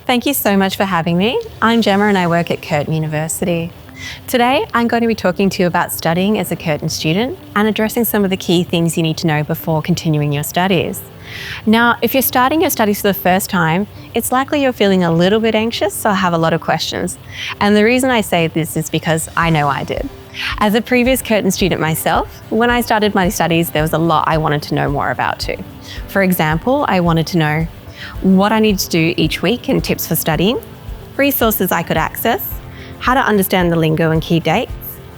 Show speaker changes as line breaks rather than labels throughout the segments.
Thank you so much for having me. I'm Gemma and I work at Curtin University. Today, I'm going to be talking to you about studying as a Curtin student and addressing some of the key things you need to know before continuing your studies. Now, if you're starting your studies for the first time, it's likely you're feeling a little bit anxious or have a lot of questions. And the reason I say this is because I know I did. As a previous Curtin student myself, when I started my studies, there was a lot I wanted to know more about too. For example, I wanted to know what I needed to do each week and tips for studying, resources I could access, how to understand the lingo and key dates,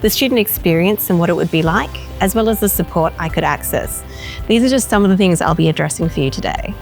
the student experience and what it would be like, as well as the support I could access. These are just some of the things I'll be addressing for you today.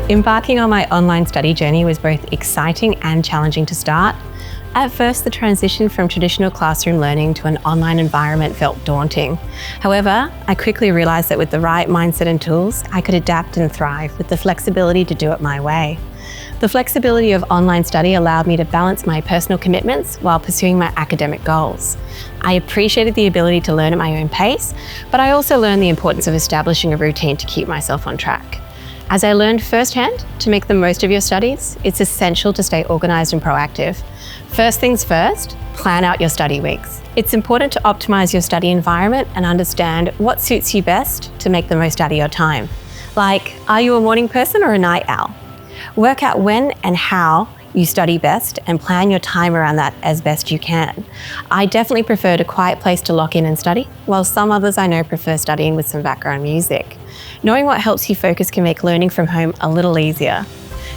Embarking on my online study journey was both exciting and challenging to start. At first, the transition from traditional classroom learning to an online environment felt daunting. However, I quickly realized that with the right mindset and tools, I could adapt and thrive with the flexibility to do it my way. The flexibility of online study allowed me to balance my personal commitments while pursuing my academic goals. I appreciated the ability to learn at my own pace, but I also learned the importance of establishing a routine to keep myself on track. As I learned firsthand, to make the most of your studies, it's essential to stay organised and proactive. First things first, plan out your study weeks. It's important to optimise your study environment and understand what suits you best to make the most out of your time. Like, are you a morning person or a night owl? Work out when and how you study best and plan your time around that as best you can. I definitely preferred a quiet place to lock in and study, while some others I know prefer studying with some background music. Knowing what helps you focus can make learning from home a little easier.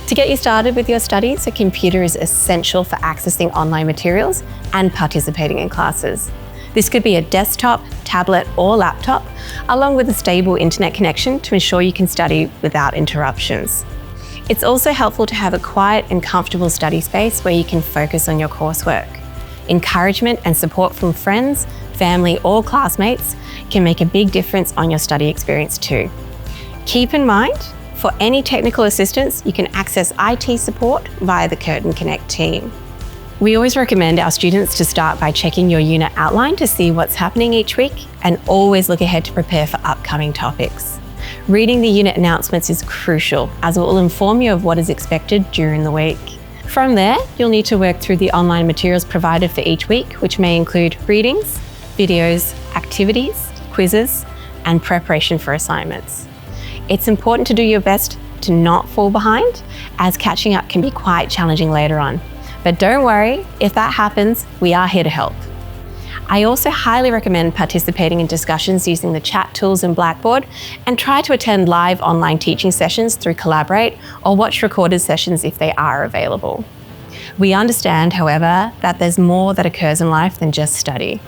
To get you started with your studies, a computer is essential for accessing online materials and participating in classes. This could be a desktop, tablet, or laptop, along with a stable internet connection to ensure you can study without interruptions. It's also helpful to have a quiet and comfortable study space where you can focus on your coursework. Encouragement and support from friends, family, or classmates can make a big difference on your study experience too. Keep in mind, for any technical assistance, you can access IT support via the Curtin Connect team. We always recommend our students to start by checking your unit outline to see what's happening each week and always look ahead to prepare for upcoming topics. Reading the unit announcements is crucial as it will inform you of what is expected during the week. From there, you'll need to work through the online materials provided for each week, which may include readings, videos, activities, quizzes, and preparation for assignments. It's important to do your best to not fall behind, as catching up can be quite challenging later on. But don't worry, if that happens, we are here to help. I also highly recommend participating in discussions using the chat tools in Blackboard and try to attend live online teaching sessions through Collaborate or watch recorded sessions if they are available. We understand, however, that there's more that occurs in life than just study.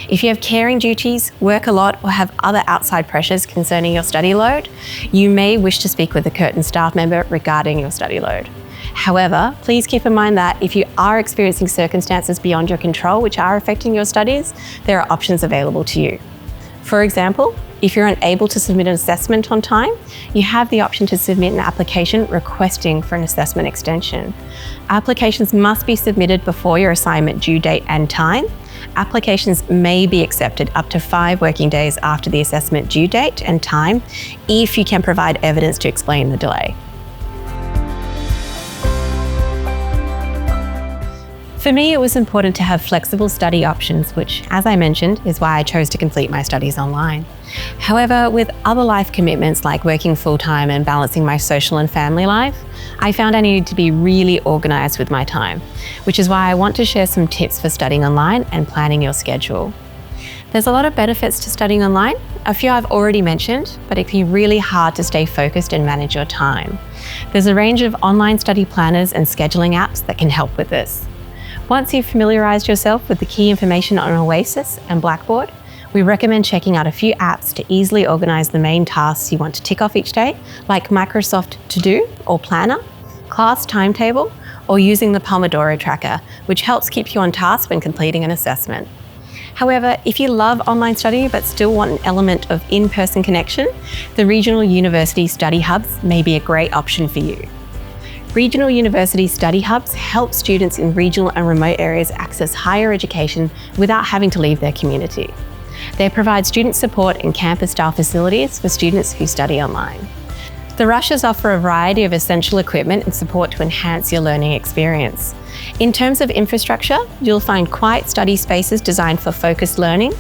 If you have caring duties, work a lot, or have other outside pressures concerning your study load, you may wish to speak with a Curtin staff member regarding your study load. However, please keep in mind that if you are experiencing circumstances beyond your control which are affecting your studies, there are options available to you. For example, if you're unable to submit an assessment on time, you have the option to submit an application requesting for an assessment extension. Applications must be submitted before your assignment due date and time. Applications may be accepted up to 5 working days after the assessment due date and time if you can provide evidence to explain the delay. For me, it was important to have flexible study options, which, as I mentioned, is why I chose to complete my studies online. However, with other life commitments like working full-time and balancing my social and family life, I found I needed to be really organised with my time, which is why I want to share some tips for studying online and planning your schedule. There's a lot of benefits to studying online. A few I've already mentioned, but it can be really hard to stay focused and manage your time. There's a range of online study planners and scheduling apps that can help with this. Once you've familiarised yourself with the key information on Oasis and Blackboard, we recommend checking out a few apps to easily organise the main tasks you want to tick off each day, like Microsoft To Do or Planner, Class Timetable, or using the Pomodoro tracker, which helps keep you on task when completing an assessment. However, if you love online study but still want an element of in-person connection, the regional university study hubs may be a great option for you. Regional university study hubs help students in regional and remote areas access higher education without having to leave their community. They provide student support and campus-style facilities for students who study online. The rushes offer a variety of essential equipment and support to enhance your learning experience. In terms of infrastructure, you'll find quiet study spaces designed for focused learning,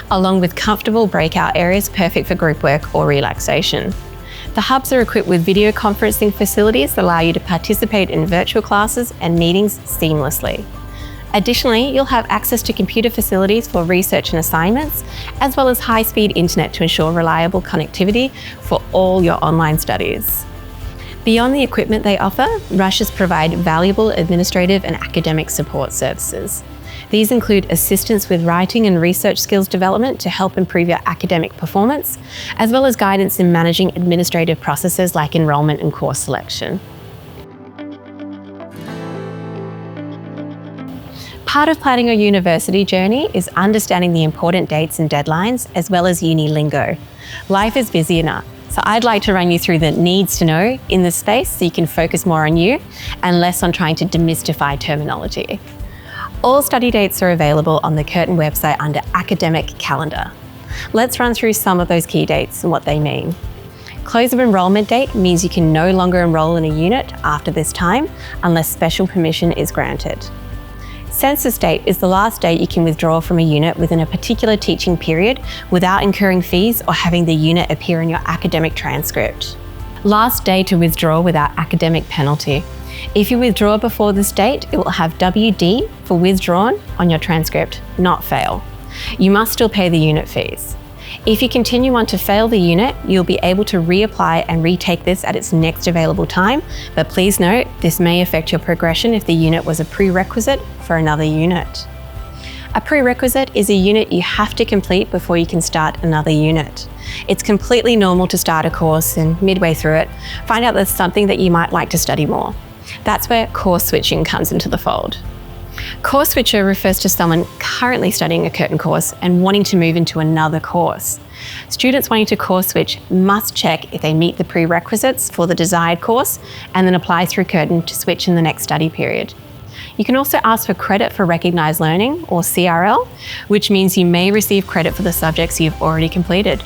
along with comfortable breakout areas perfect for group work or relaxation. The hubs are equipped with video conferencing facilities that allow you to participate in virtual classes and meetings seamlessly. Additionally, you'll have access to computer facilities for research and assignments, as well as high-speed internet to ensure reliable connectivity for all your online studies. Beyond the equipment they offer, rushes provide valuable administrative and academic support services. These include assistance with writing and research skills development to help improve your academic performance, as well as guidance in managing administrative processes like enrolment and course selection. Part of planning a university journey is understanding the important dates and deadlines, as well as uni lingo. Life is busy enough, so I'd like to run you through the needs to know in this space so you can focus more on you and less on trying to demystify terminology. All study dates are available on the Curtin website under Academic Calendar. Let's run through some of those key dates and what they mean. Close of enrolment date means you can no longer enroll in a unit after this time unless special permission is granted. Census date is the last date you can withdraw from a unit within a particular teaching period without incurring fees or having the unit appear in your academic transcript. Last day to withdraw without academic penalty. If you withdraw before this date, it will have WD for withdrawn on your transcript, not fail. You must still pay the unit fees. If you continue on to fail the unit, you'll be able to reapply and retake this at its next available time, but please note, this may affect your progression if the unit was a prerequisite for another unit. A prerequisite is a unit you have to complete before you can start another unit. It's completely normal to start a course and midway through it, find out there's something that you might like to study more. That's where course switching comes into the fold. Course switcher refers to someone currently studying a Curtin course and wanting to move into another course. Students wanting to course switch must check if they meet the prerequisites for the desired course and then apply through Curtin to switch in the next study period. You can also ask for credit for recognised learning, or CRL, which means you may receive credit for the subjects you've already completed.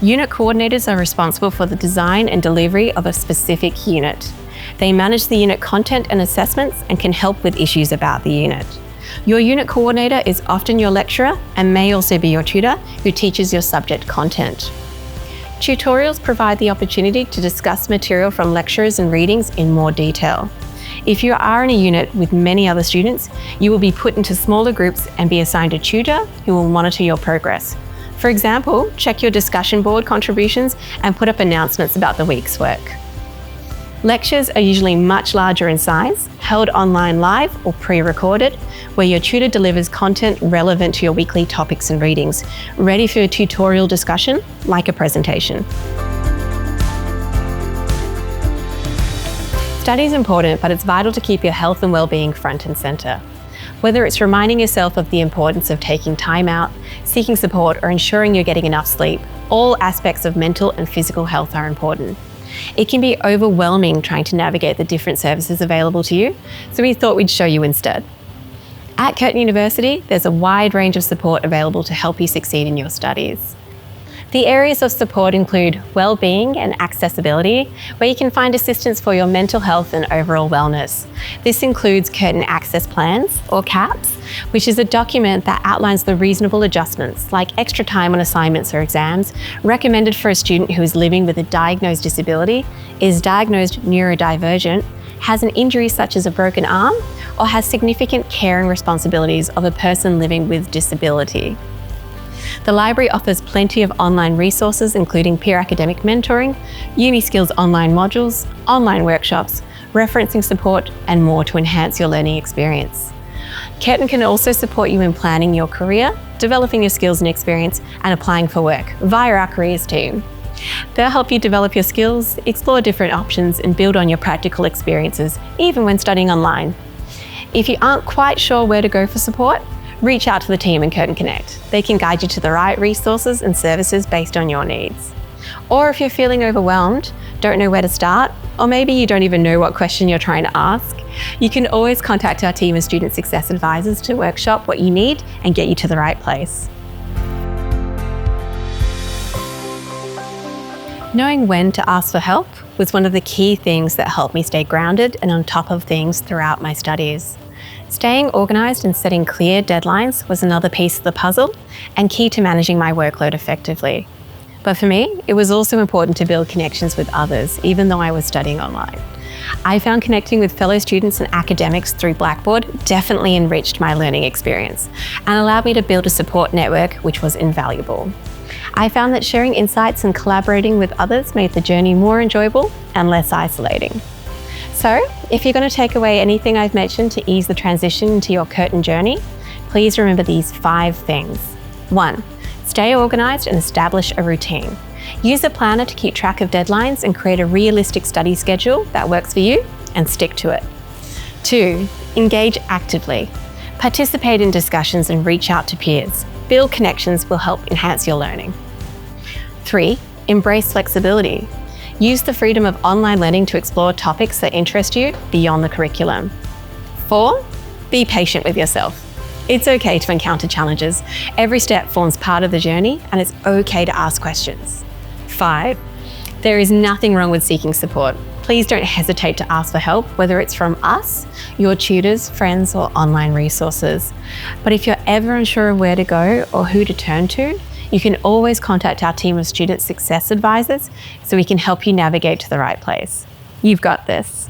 Unit coordinators are responsible for the design and delivery of a specific unit. They manage the unit content and assessments and can help with issues about the unit. Your unit coordinator is often your lecturer and may also be your tutor who teaches your subject content. Tutorials provide the opportunity to discuss material from lectures and readings in more detail. If you are in a unit with many other students, you will be put into smaller groups and be assigned a tutor who will monitor your progress. For example, check your discussion board contributions and put up announcements about the week's work. Lectures are usually much larger in size, held online live or pre-recorded, where your tutor delivers content relevant to your weekly topics and readings, ready for a tutorial discussion, like a presentation. Study is important, but it's vital to keep your health and well-being front and centre. Whether it's reminding yourself of the importance of taking time out, seeking support, or ensuring you're getting enough sleep, all aspects of mental and physical health are important. It can be overwhelming trying to navigate the different services available to you, so we thought we'd show you instead. At Curtin University, there's a wide range of support available to help you succeed in your studies. The areas of support include well-being and accessibility, where you can find assistance for your mental health and overall wellness. This includes Curtin Access Plans, or CAPS, which is a document that outlines the reasonable adjustments, like extra time on assignments or exams, recommended for a student who is living with a diagnosed disability, is diagnosed neurodivergent, has an injury such as a broken arm, or has significant caring responsibilities of a person living with disability. The library offers plenty of online resources, including peer academic mentoring, uni skills online modules, online workshops, referencing support, and more to enhance your learning experience. Curtin can also support you in planning your career, developing your skills and experience, and applying for work via our careers team. They'll help you develop your skills, explore different options, and build on your practical experiences, even when studying online. If you aren't quite sure where to go for support, reach out to the team in Curtin Connect. They can guide you to the right resources and services based on your needs. Or if you're feeling overwhelmed, don't know where to start, or maybe you don't even know what question you're trying to ask, you can always contact our team of student success advisors to workshop what you need and get you to the right place. Knowing when to ask for help was one of the key things that helped me stay grounded and on top of things throughout my studies. Staying organised and setting clear deadlines was another piece of the puzzle and key to managing my workload effectively. But for me, it was also important to build connections with others, even though I was studying online. I found connecting with fellow students and academics through Blackboard definitely enriched my learning experience and allowed me to build a support network, which was invaluable. I found that sharing insights and collaborating with others made the journey more enjoyable and less isolating. So, if you're going to take away anything I've mentioned to ease the transition into your Curtin journey, please remember these 5 things. 1. Stay organised and establish a routine. Use a planner to keep track of deadlines and create a realistic study schedule that works for you and stick to it. 2. Engage actively. Participate in discussions and reach out to peers. Build connections will help enhance your learning. 3. Embrace flexibility. Use the freedom of online learning to explore topics that interest you beyond the curriculum. 4. Be patient with yourself. It's okay to encounter challenges. Every step forms part of the journey and it's okay to ask questions. 5. There is nothing wrong with seeking support. Please don't hesitate to ask for help, whether it's from us, your tutors, friends, or online resources. But if you're ever unsure of where to go or who to turn to, you can always contact our team of student success advisors so we can help you navigate to the right place. You've got this.